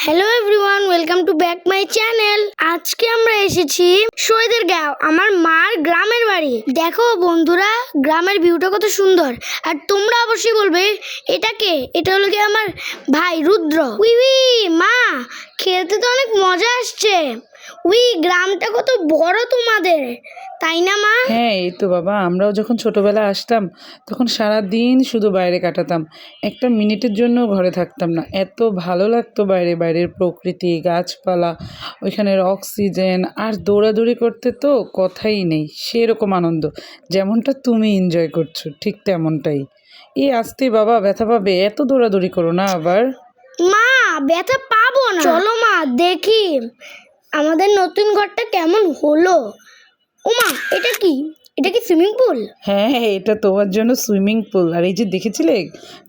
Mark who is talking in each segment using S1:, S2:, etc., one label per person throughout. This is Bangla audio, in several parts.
S1: Hello everyone, welcome to back my channel. আজকে আমরা এসেছি শহীদের গাঁও, আমার মার গ্রামের বাড়ি। দেখো বন্ধুরা, গ্রামের ভিউটা কত সুন্দর। আর তোমরা অবশ্যই বলবে এটা কে? এটা হলো কি আমার ভাই রুদ্র। উই মা, খেলতে তো অনেক মজা আসছে। গ্রামটা কত বড় তোমাদের, তাই না মা?
S2: হ্যাঁ, এই তো বাবা, আমরাও যখন ছোটবেলায় আসতাম তখন সারা দিন শুধু বাইরে কাটাতাম, একটা মিনিটের জন্য ঘরে থাকতাম না। এত ভালো লাগতো বাইরের প্রকৃতি, গাছপালা, ওইখানের অক্সিজেন, আর দৌড়াদৌড়ি করতে তো কথাই নেই। সেরকম আনন্দ যেমনটা তুমি এনজয় করছো ঠিক তেমনটাই। আসতে বাবা, ব্যথা পাবে, এত দৌড়াদৌড়ি করো না আবার।
S1: মা, ব্যথা পাবো না, চলো মা দেখি আমাদের নতুন ঘরটা কেমন হলো। ওমা, এটা কি সুইমিং পুল?
S2: হ্যাঁ, এটা তোমার জন্য সুইমিং পুল। আর এই যে দেখেছিলে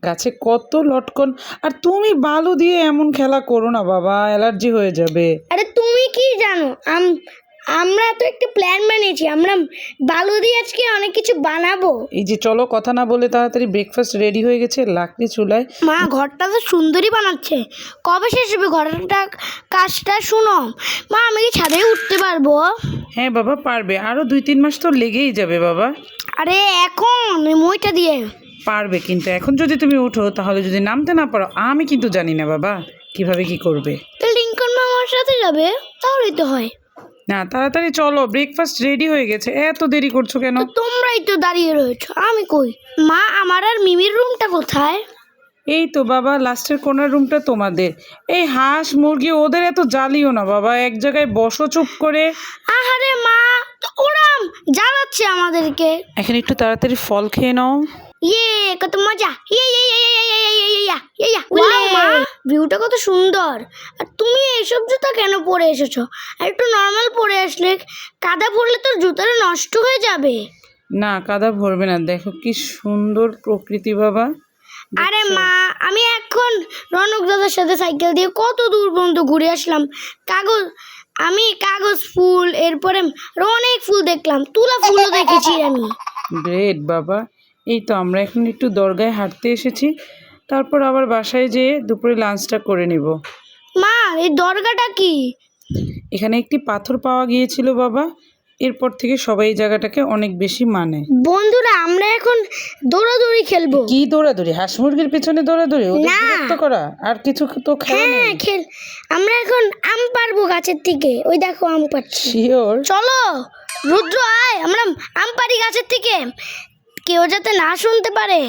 S2: গাছে কত লটকন। আর তুমি বালু দিয়ে এমন খেলা করো না বাবা, অ্যালার্জি হয়ে যাবে।
S1: আরে তুমি কি জানো, আমরা তো একটা প্ল্যান বানিয়েছি, আমরা বালু দিয়ে আজকে অনেক কিছু বানাবো।
S2: এই যে চলো, কথা না বলে তাড়াতাড়ি ব্রেকফাস্ট রেডি হয়ে গেছে লাকড়ি চুলায়।
S1: মা, ঘরটা তো সুন্দরই বানাচ্ছে, কবে শেষ হবে ঘরটা কাজটা? শুনো মা, আমি কি ছাদে উঠতে পারবো?
S2: হ্যাঁ বাবা, পারবে, আরো 2-3 মাস তো লেগেই যাবে বাবা।
S1: আরে এখন মইটা দিয়ে
S2: পারবে, কিন্তু এখন যদি তুমি উঠো তাহলে যদি নামতে না পারো, আমি কিন্তু জানি না বাবা কিভাবে কি করবে।
S1: তো লিঙ্কন মামার সাথে যাবে, তাহলেই তো হয়।
S2: না, তাড়াতাড়ি চলো, ব্রেকফাস্ট রেডি হয়ে গেছে, এত দেরি করছো কেন?
S1: তোমরাই তো দাঁড়িয়ে রয়েছো, আমি কই? মা, আমার আর মিমির রুমটা কোথায়?
S2: এই তো বাবা, লাস্টের কোনার রুমটা তোমাদের। এই হাঁস মুরগি ওদের এত জ্বালিও না বাবা, এক জায়গায় বসো চুপ করে।
S1: আহারে মা, তো ওরাম জ্বালাচ্ছে আমাদেরকে।
S2: এখন একটু তাড়াতাড়ি ফল খেয়ে নাও।
S1: কত মজা! ওয়াও মা, ভিউটা কত সুন্দর। আর তুমি এইসব জুতা কেন পরে এসেছো? আর একটু নর্মাল পরে আসলে, কাদা পরলে তোর জুতাটা নষ্ট হয়ে যাবে।
S2: না, কাদা ভরবে না, দেখো কি সুন্দর প্রকৃতি বাবা।
S1: আরে মা, আমি এখন রনক দাদার সাথে সাইকেল দিয়ে কত দূর পর্যন্ত ঘুরে আসলাম। কাগজ ফুল, এরপরে অনেক ফুল দেখলাম, তুলা ফুলও দেখেছি আমি।
S2: গ্রেট বাবা। এই তো আমরা এখন একটু দরগায় হাঁটতে এসেছি, তারপর আবার বাসায় যেয়ে দুপুরে লাঞ্চটা করে নেব।
S1: মা, এই দরগাটা কি?
S2: এখানে একটি পাথর পাওয়া গিয়েছিল বাবা, এরপর থেকে সবাই এই জায়গাটাকে অনেক বেশি মানে।
S1: বন্ধুরা, আমরা এখন দৌড়াদৌড়ি খেলবো।
S2: কি দৌড়াদৌড়ি? হাঁস মুরগির পিছনে দৌড়াদৌড়ি? ওদের বিরক্ত করা আর কিছু তো খেলা নেই।
S1: আমরা এখন আম পারবো গাছের থেকে, ওই দেখো আম পাচ্ছি।
S2: শিওর?
S1: চলো রুদ্র, আয়, আমরা আম পারি গাছের থেকে, কেউ যাতে না শুনতে পারে।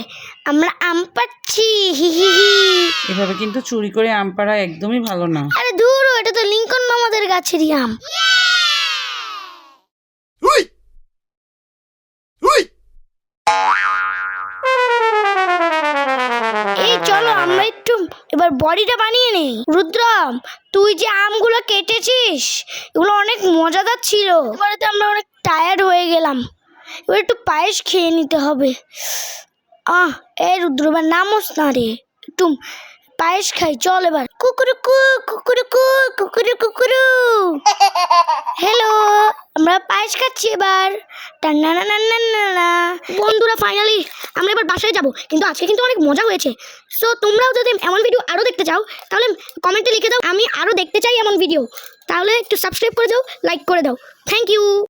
S1: আমরা আম পাচ্ছি, হি হি হি।
S2: এভাবে কিন্তু চুরি করে আম পাড়া একদমই ভালো না।
S1: আরে দূর, এটা তো লিঙ্কন মামাদের গাছেরই আম। এই চলো, আমরা একটু এবার বডিটা বানিয়ে নেই। রুদ্র, তুই যে আমগুলো কেটেছিস এগুলো অনেক মজাদার ছিল। এবারে তো আমরা অনেক টায়ার্ড হয়ে গেলাম, এবার একটু পায়েস খেয়ে নিতে হবে। এই রুদ্র, এবার নামোস না রে, একটু পায়েস খাই, চল এবার। কুকুরুকু কুকুরুকু কুকুরু কুকুরু। হ্যালো, আমরা পায়েস খাচ্ছি এবার। টান্নানানানানা। বন্ধুরা, ফাইনালি আমরা এবার বাসায় যাব, কিন্তু আজকে কিন্তু অনেক মজা হয়েছে। সো তোমরাও যদি এমন ভিডিও আরও দেখতে চাও তাহলে কমেন্টে লিখে দাও, আমি আরও দেখতে চাই এমন ভিডিও। তাহলে একটু সাবস্ক্রাইব করে দাও, লাইক করে দাও। Thank you.